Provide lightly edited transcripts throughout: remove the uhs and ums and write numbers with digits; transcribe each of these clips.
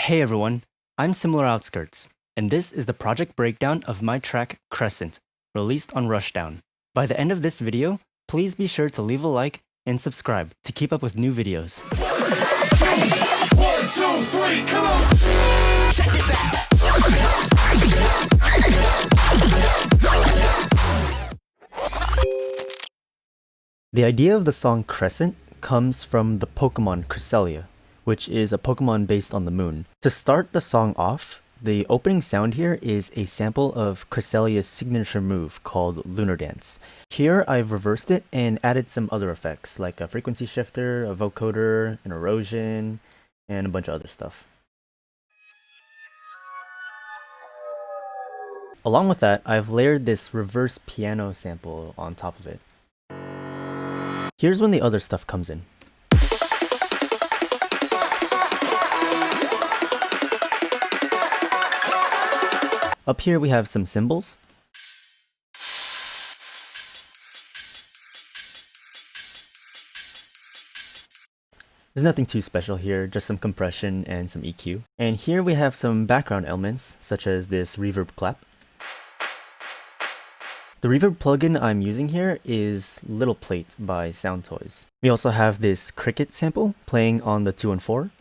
Hey everyone, I'm Similar Outskirts, and this is the project breakdown of my track Crescent, released on Rushdown. By the end of this video, please be sure to leave a like and subscribe to keep up with new videos. 1, 2, 3, come on! Check this out! The idea of the song Crescent comes from the Pokemon Cresselia, which is a Pokemon based on the moon. To start the song off, the opening sound here is a sample of Cresselia's signature move called Lunar Dance. Here I've reversed it and added some other effects like a frequency shifter, a vocoder, an erosion, and a bunch of other stuff. Along with that, I've layered this reverse piano sample on top of it. Here's when the other stuff comes in. Up here we have some cymbals. There's nothing too special here, just some compression and some EQ. And here we have some background elements, such as this reverb clap. The reverb plugin I'm using here is Little Plate by Sound Toys. We also have this cricket sample playing on the 214.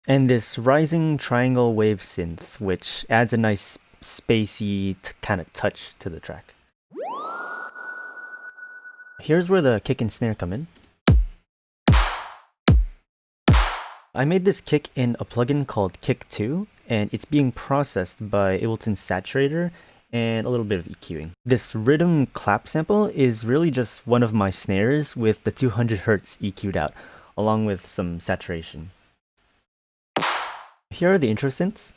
And this rising triangle wave synth, which adds a nice spacey kind of touch to the track. Here's where the kick and snare come in. I made this kick in a plugin called Kick 2, and it's being processed by Ableton's Saturator and a little bit of EQing. This rhythm clap sample is really just one of my snares with the 200 Hz EQ'd out, along with some saturation. Here are the intro synths.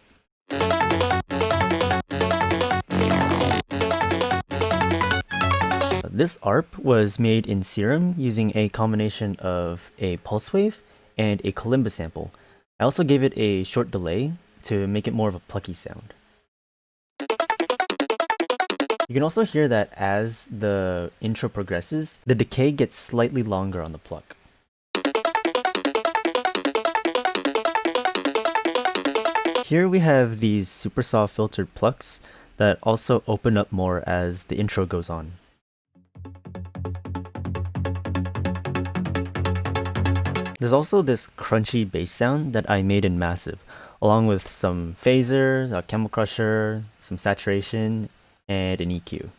This ARP was made in Serum using a combination of a pulse wave and a kalimba sample. I also gave it a short delay to make it more of a plucky sound. You can also hear that as the intro progresses, the decay gets slightly longer on the pluck. Here we have these super saw filtered plucks that also open up more as the intro goes on. There's also this crunchy bass sound that I made in Massive, along with some phaser, a Camel Crusher, some saturation, and an EQ.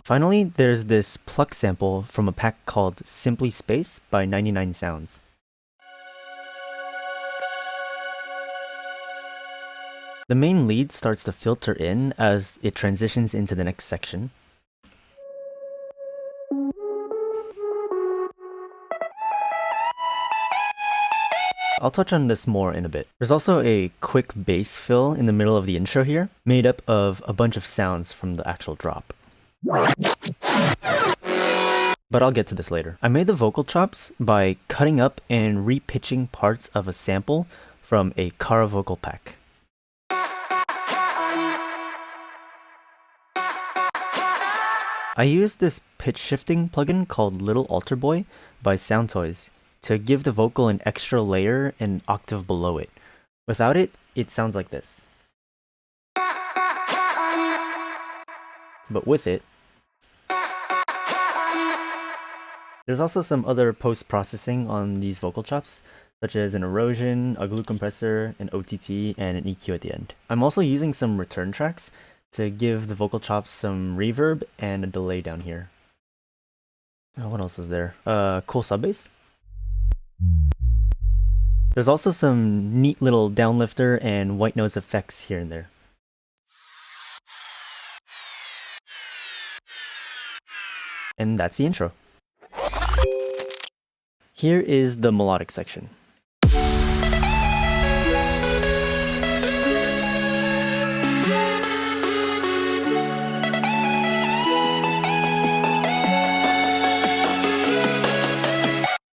Finally, there's this pluck sample from a pack called Simply Space by 99 Sounds. The main lead starts to filter in as it transitions into the next section. I'll touch on this more in a bit. There's also a quick bass fill in the middle of the intro here, made up of a bunch of sounds from the actual drop. But I'll get to this later. I made the vocal chops by cutting up and repitching parts of a sample from a Kara vocal pack. I used this pitch shifting plugin called Little Alter Boy by Sound Toys to give the vocal an extra layer an octave below it. Without it, it sounds like this. But with it, there's also some other post-processing on these vocal chops, such as an erosion, a glue compressor, an OTT, and an EQ at the end. I'm also using some return tracks to give the vocal chops some reverb and a delay down here. What else is there? Cool sub bass. There's also some neat little downlifter and white noise effects here and there. And that's the intro. Here is the melodic section.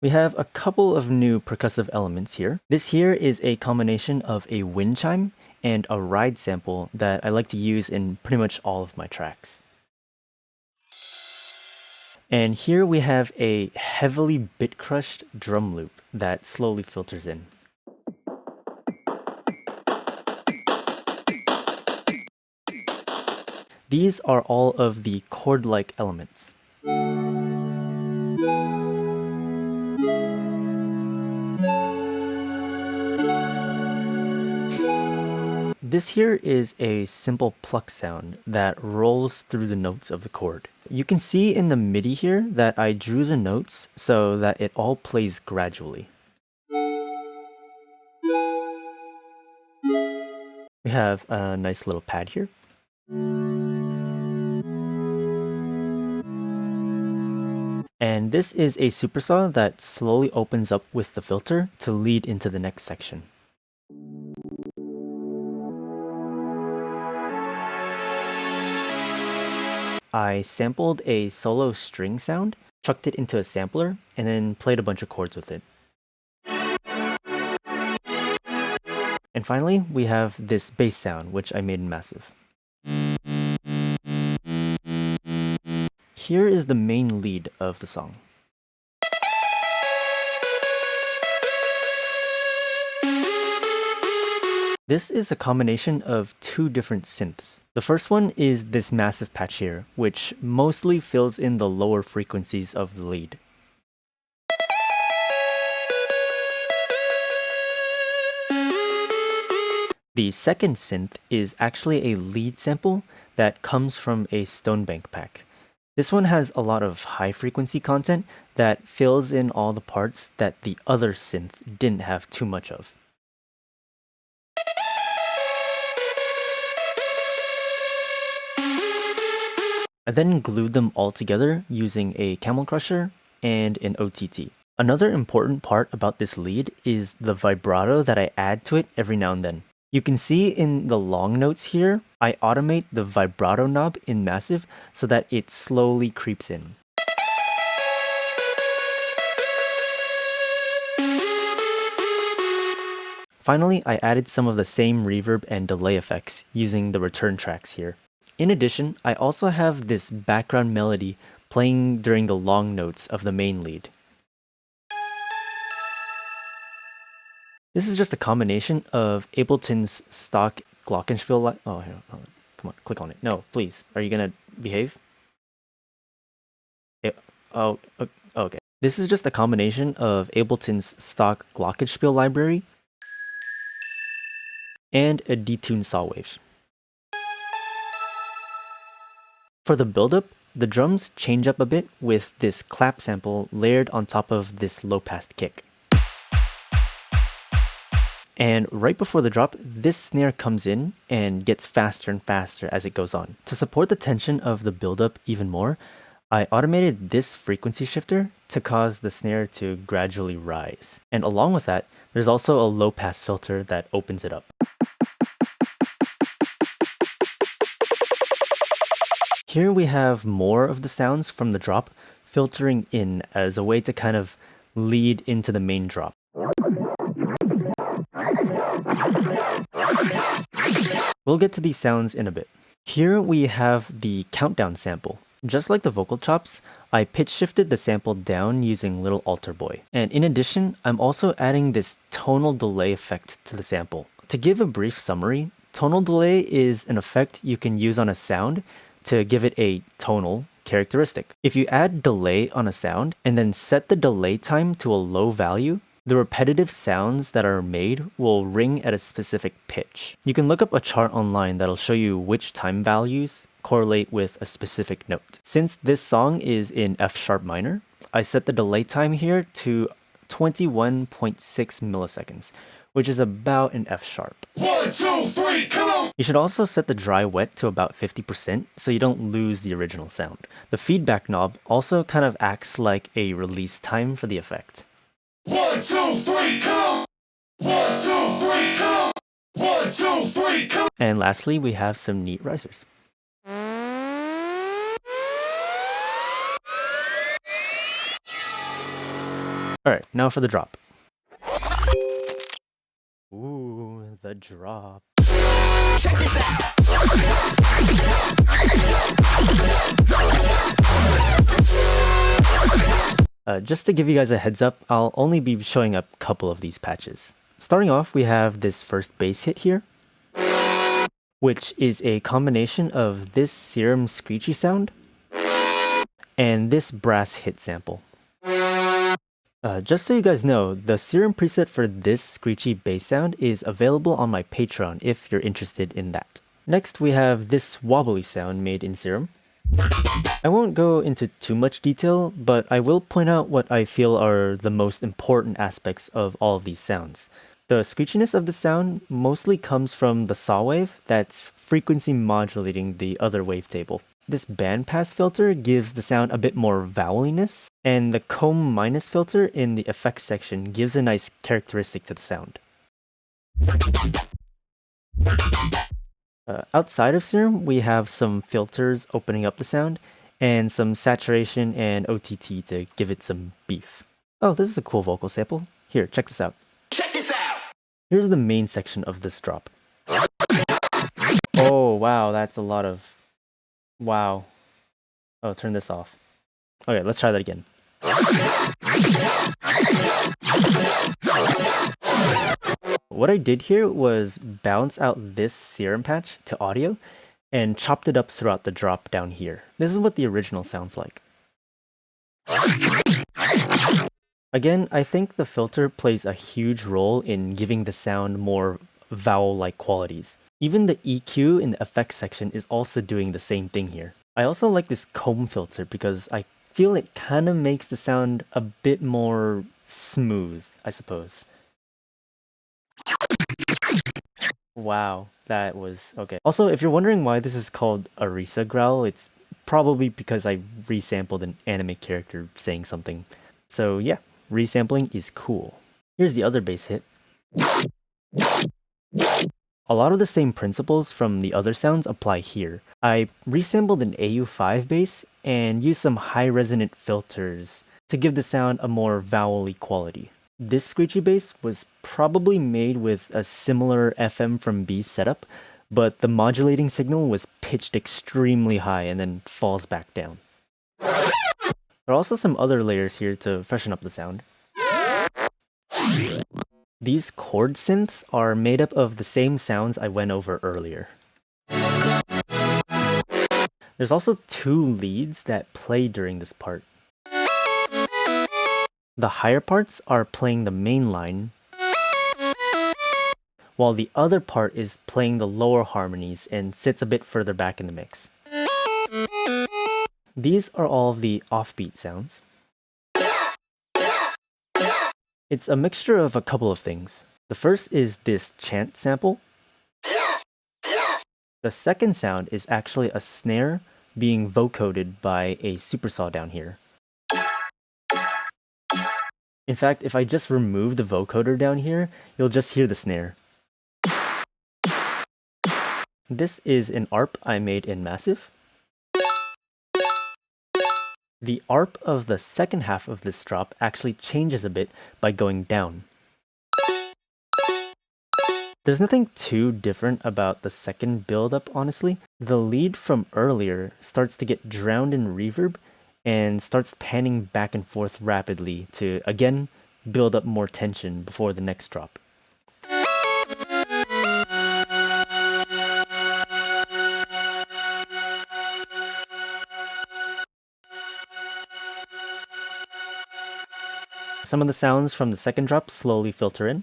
We have a couple of new percussive elements here. This here is a combination of a wind chime and a ride sample that I like to use in pretty much all of my tracks. And here we have a heavily bit crushed drum loop that slowly filters in. These are all of the chord-like elements. This here is a simple pluck sound that rolls through the notes of the chord. You can see in the MIDI here that I drew the notes so that it all plays gradually. We have a nice little pad here. And this is a supersaw that slowly opens up with the filter to lead into the next section. I sampled a solo string sound, chucked it into a sampler, and then played a bunch of chords with it. And finally, we have this bass sound, which I made in Massive. Here is the main lead of the song. This is a combination of two different synths. The first one is this massive patch here, which mostly fills in the lower frequencies of the lead. The second synth is actually a lead sample that comes from a Stonebank pack. This one has a lot of high frequency content that fills in all the parts that the other synth didn't have too much of. I then glued them all together using a camel crusher and an OTT. Another important part about this lead is the vibrato that I add to it every now and then. You can see in the long notes here, I automate the vibrato knob in Massive so that it slowly creeps in. Finally, I added some of the same reverb and delay effects using the return tracks here. In addition, I also have this background melody playing during the long notes of the main lead. This is just a combination of Ableton's stock glockenspiel. Oh, here, come on, click on it. No, please. Are you gonna behave? Okay. This is just a combination of Ableton's stock glockenspiel library and a detuned saw wave. For the buildup, the drums change up a bit with this clap sample layered on top of this low-pass kick. And right before the drop, this snare comes in and gets faster and faster as it goes on. To support the tension of the buildup even more, I automated this frequency shifter to cause the snare to gradually rise. And along with that, there's also a low-pass filter that opens it up. Here we have more of the sounds from the drop filtering in as a way to kind of lead into the main drop. We'll get to these sounds in a bit. Here we have the countdown sample. Just like the vocal chops, I pitch shifted the sample down using Little Altar Boy. And in addition, I'm also adding this tonal delay effect to the sample. To give a brief summary, tonal delay is an effect you can use on a sound to give it a tonal characteristic. If you add delay on a sound and then set the delay time to a low value, the repetitive sounds that are made will ring at a specific pitch. You can look up a chart online that'll show you which time values correlate with a specific note. Since this song is in F sharp minor, I set the delay time here to 21.6 milliseconds, which is about an F sharp. 1, 2, 3, come on! You should also set the dry wet to about 50% so you don't lose the original sound. The feedback knob also kind of acts like a release time for the effect. 1, 2, 3, come on! 1, 2, 3, come on! 1, 2, 3, come on! And lastly, we have some neat risers. Alright, now for the drop. Ooh, the drop. Check this out! Just to give you guys a heads up, I'll only be showing a couple of these patches. Starting off, we have this first bass hit here, which is a combination of this serum screechy sound and this brass hit sample. Just so you guys know, the serum preset for this screechy bass sound is available on my Patreon if you're interested in that. Next, we have this wobbly sound made in serum. I won't go into too much detail, but I will point out what I feel are the most important aspects of all of these sounds. The screechiness of the sound mostly comes from the saw wave that's frequency modulating the other wavetable. This bandpass filter gives the sound a bit more voweliness, and the comb minus filter in the effects section gives a nice characteristic to the sound. Outside of serum, we have some filters opening up the sound, and some saturation and OTT to give it some beef. Oh, this is a cool vocal sample. Here, check this out. Check this out. Here's the main section of this drop. Oh, wow, that's a lot of... Wow. Oh, turn this off. Okay, let's try that again. What I did here was bounce out this serum patch to audio and chopped it up throughout the drop down here. This is what the original sounds like. Again, I think the filter plays a huge role in giving the sound more vowel-like qualities. Even the EQ in the effects section is also doing the same thing here. I also like this comb filter because I feel it kind of makes the sound a bit more smooth, I suppose. Wow, that was okay. Also, if you're wondering why this is called Arisa growl, it's probably because I resampled an anime character saying something. So yeah, resampling is cool. Here's the other bass hit. A lot of the same principles from the other sounds apply here. I resampled an AU5 bass and used some high resonant filters to give the sound a more vowel-y quality. This screechy bass was probably made with a similar FM from B setup, but the modulating signal was pitched extremely high and then falls back down. There are also some other layers here to freshen up the sound. These chord synths are made up of the same sounds I went over earlier. There's also two leads that play during this part. The higher parts are playing the main line, while the other part is playing the lower harmonies and sits a bit further back in the mix. These are all of the offbeat sounds. It's a mixture of a couple of things. The first is this chant sample. The second sound is actually a snare being vocoded by a supersaw down here. In fact, if I just remove the vocoder down here, you'll just hear the snare. This is an ARP I made in Massive. The ARP of the second half of this drop actually changes a bit by going down. There's nothing too different about the second build-up, honestly. The lead from earlier starts to get drowned in reverb and starts panning back and forth rapidly to, again, build up more tension before the next drop. Some of the sounds from the second drop slowly filter in.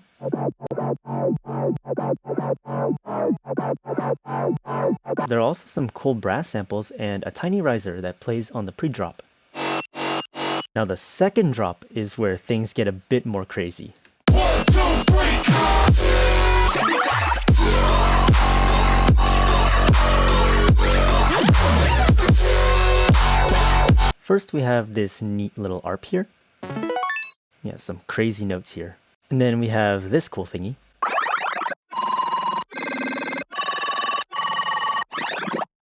There are also some cool brass samples and a tiny riser that plays on the pre-drop. Now the second drop is where things get a bit more crazy. 1, 2, 3, First we have this neat little ARP here. Yeah, some crazy notes here. And then we have this cool thingy.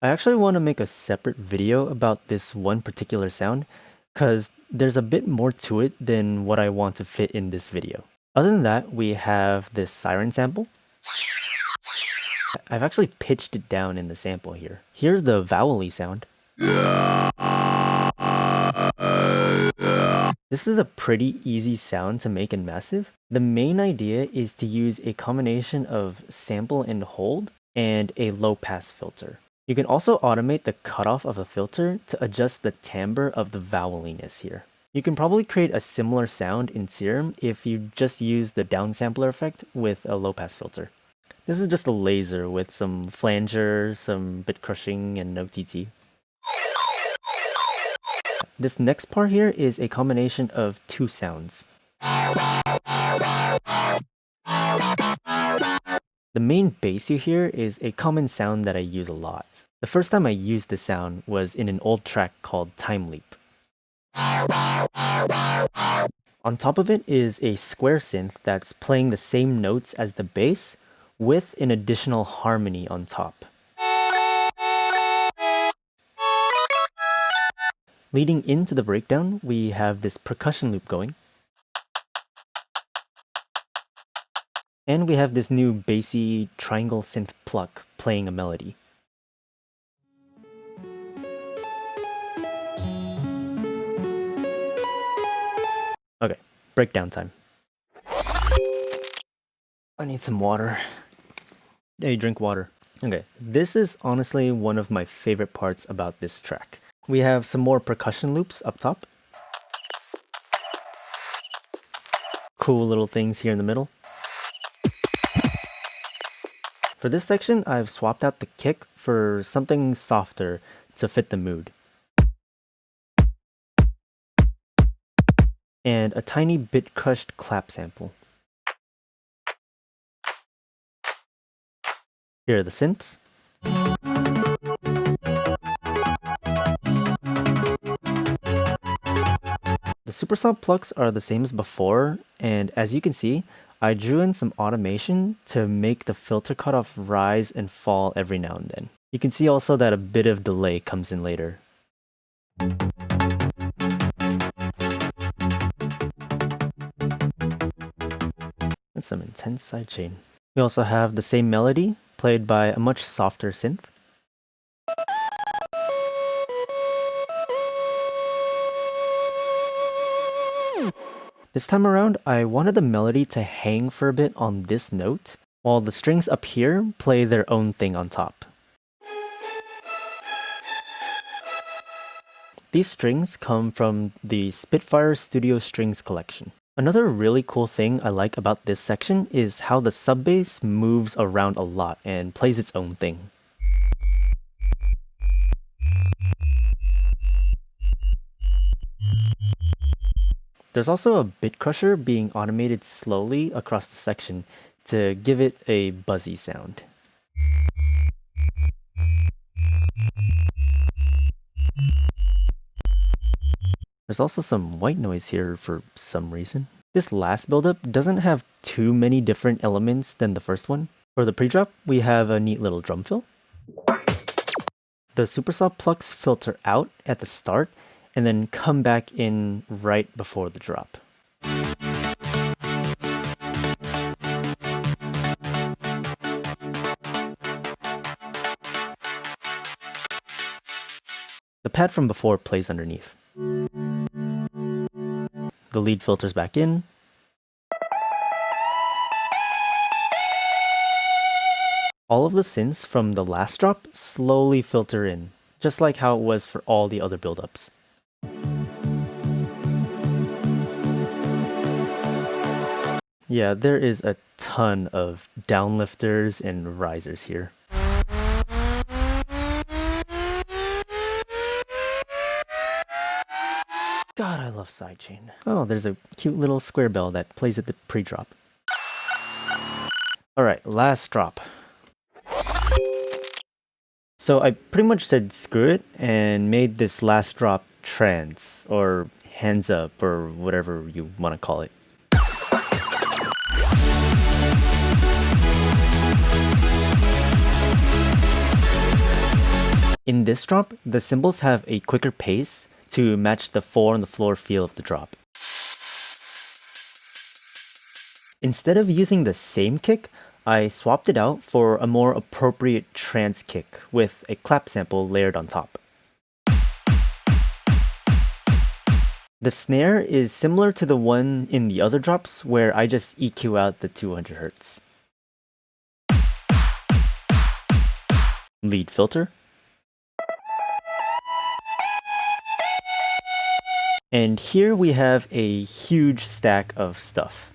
I actually want to make a separate video about this one particular sound, because there's a bit more to it than what I want to fit in this video. Other than that, we have this siren sample. I've actually pitched it down in the sample here. Here's the vowel-y sound. This is a pretty easy sound to make in Massive. The main idea is to use a combination of sample and hold and a low pass filter. You can also automate the cutoff of a filter to adjust the timbre of the voweliness here. You can probably create a similar sound in Serum if you just use the downsampler effect with a low pass filter. This is just a laser with some flanger, some bit crushing, and no TT. This next part here is a combination of two sounds. The main bass you hear is a common sound that I use a lot. The first time I used this sound was in an old track called Time Leap. On top of it is a square synth that's playing the same notes as the bass with an additional harmony on top. Leading into the breakdown, we have this percussion loop going. And we have this new bassy triangle synth pluck playing a melody. Okay, breakdown time. I need some water. Hey, drink water. Okay, this is honestly one of my favorite parts about this track. We have some more percussion loops up top. Cool little things here in the middle. For this section, I've swapped out the kick for something softer to fit the mood. And a tiny bit crushed clap sample. Here are the synths. The supersaw plucks are the same as before, and as you can see, I drew in some automation to make the filter cutoff rise and fall every now and then. You can see also that a bit of delay comes in later. That's some intense sidechain. We also have the same melody, played by a much softer synth. This time around, I wanted the melody to hang for a bit on this note, while the strings up here play their own thing on top. These strings come from the Spitfire Studio Strings collection. Another really cool thing I like about this section is how the sub bass moves around a lot and plays its own thing. There's also a bit crusher being automated slowly across the section to give it a buzzy sound. There's also some white noise here for some reason. This last buildup doesn't have too many different elements than the first one. For the pre-drop, we have a neat little drum fill. The supersaw plucks filter out at the start and then come back in right before the drop. The pad from before plays underneath. The lead filters back in. All of the synths from the last drop slowly filter in, just like how it was for all the other buildups. Yeah, there is a ton of downlifters and risers here. God, I love sidechain. Oh, there's a cute little square bell that plays at the pre-drop. Alright, last drop. So I pretty much said screw it and made this last drop trance, or hands up, or whatever you want to call it. In this drop, the cymbals have a quicker pace to match the 4 on the floor feel of the drop. Instead of using the same kick, I swapped it out for a more appropriate trance kick with a clap sample layered on top. The snare is similar to the one in the other drops where I just EQ out the 200 Hz. Lead filter. And here we have a huge stack of stuff.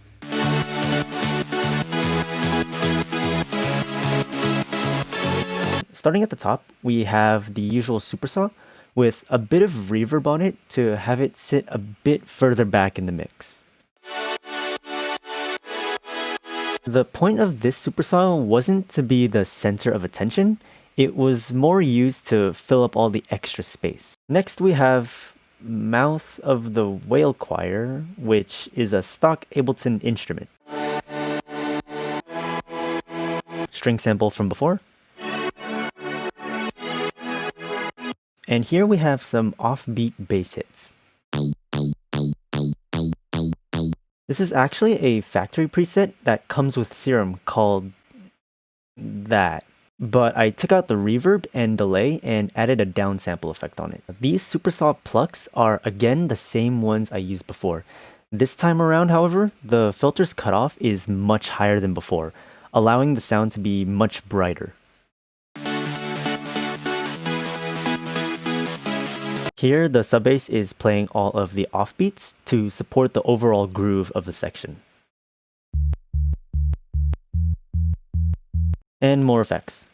Starting at the top, we have the usual supersaw with a bit of reverb on it to have it sit a bit further back in the mix. The point of this supersaw wasn't to be the center of attention, it was more used to fill up all the extra space. Next we have Mouth of the Whale Choir, which is a stock Ableton instrument. String sample from before. And here we have some offbeat bass hits. This is actually a factory preset that comes with Serum called that. But I took out the reverb and delay and added a downsample effect on it. These supersaw plucks are again the same ones I used before. This time around, however, the filter's cutoff is much higher than before, allowing the sound to be much brighter. Here, the sub-bass is playing all of the offbeats to support the overall groove of the section. And more effects.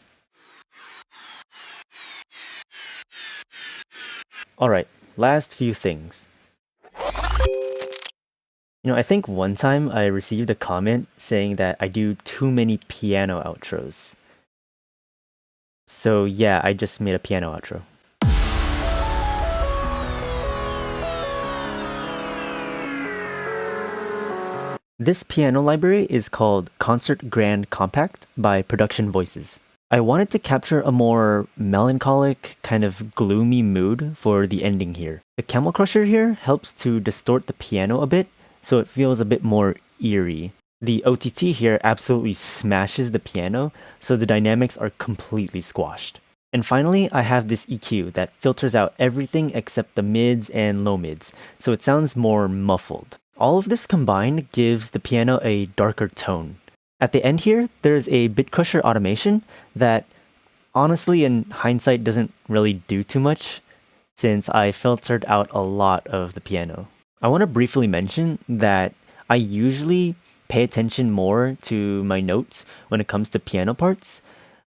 Alright, last few things. I think one time I received a comment saying that I do too many piano outros. So yeah, I just made a piano outro. This piano library is called Concert Grand Compact by Production Voices. I wanted to capture a more melancholic, kind of gloomy mood for the ending here. The Camel Crusher here helps to distort the piano a bit, so it feels a bit more eerie. The OTT here absolutely smashes the piano, so the dynamics are completely squashed. And finally, I have this EQ that filters out everything except the mids and low mids, so it sounds more muffled. All of this combined gives the piano a darker tone. At the end here, there's a bit crusher automation that honestly in hindsight doesn't really do too much since I filtered out a lot of the piano. I want to briefly mention that I usually pay attention more to my notes when it comes to piano parts,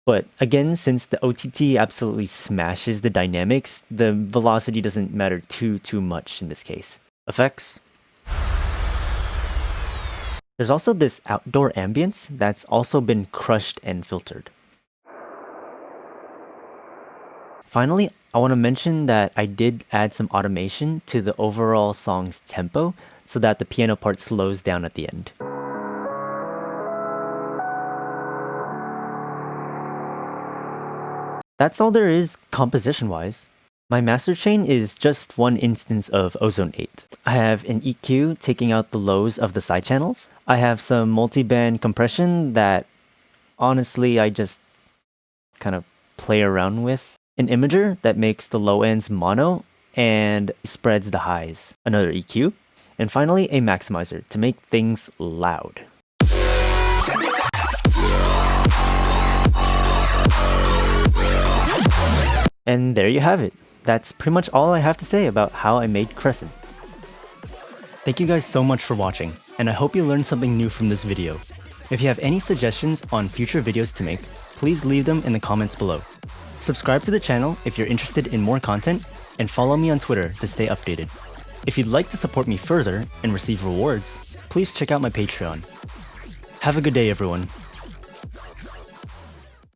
but again, since the OTT absolutely smashes the dynamics, the velocity doesn't matter too much in this case. Effects. There's also this outdoor ambience that's also been crushed and filtered. Finally, I want to mention that I did add some automation to the overall song's tempo so that the piano part slows down at the end. That's all there is composition-wise. My master chain is just one instance of Ozone 8. I have an EQ taking out the lows of the side channels. I have some multi-band compression that honestly I just kind of play around with. An imager that makes the low ends mono and spreads the highs. Another EQ. And finally a maximizer to make things loud. And there you have it. That's pretty much all I have to say about how I made Crescent. Thank you guys so much for watching, and I hope you learned something new from this video. If you have any suggestions on future videos to make, please leave them in the comments below. Subscribe to the channel if you're interested in more content, and follow me on Twitter to stay updated. If you'd like to support me further and receive rewards, please check out my Patreon. Have a good day, everyone.